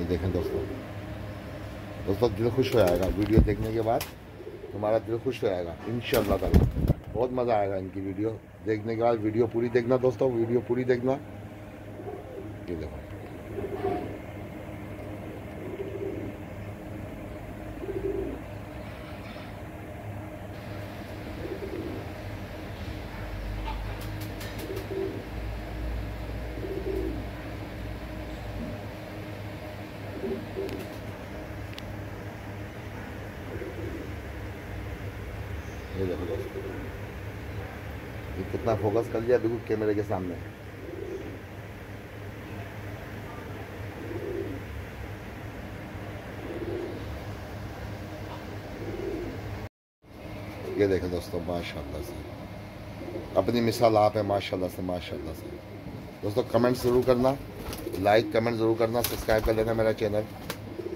देखें दोस्तों, दोस्तों दिल खुश हो जाएगा वीडियो देखने के बाद, तुम्हारा दिल खुश हो जाएगा इंशाअल्लाह ताला। बहुत मज़ा आएगा इनकी वीडियो देखने के बाद। वीडियो पूरी देखना दोस्तों, वीडियो पूरी देखना। ये देखो, ये देखो दोस्तों, ये कितना फोकस कर लिया देखो कैमरे के सामने। ये देखें दोस्तों, माशाल्लाह से अपनी मिसाल आप है, माशाल्लाह से माशाल्लाह से। दोस्तों कमेंट ज़रूर करना, लाइक कमेंट ज़रूर करना, सब्सक्राइब कर लेना मेरा चैनल।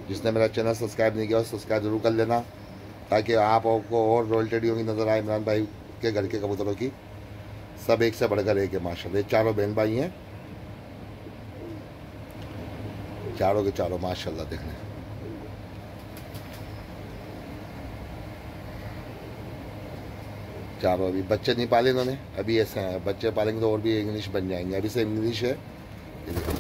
जिसने मेरा चैनल सब्सक्राइब नहीं किया सब्सक्राइब ज़रूर कर लेना, ताकि आपको और रॉयल्टियों की नज़र आए इमरान भाई के घर के कबूतरों की। सब एक से बढ़कर एक है माशाल्लाह। ये चारों बहन भाई हैं, चारों के चारों माशाल्लाह। देखने चारों अभी बच्चे नहीं पाले इन्होंने, अभी ऐसे हैं। बच्चे पालेंगे तो और भी इंग्लिश बन जाएंगे, अभी से इंग्लिश है। ये देखो,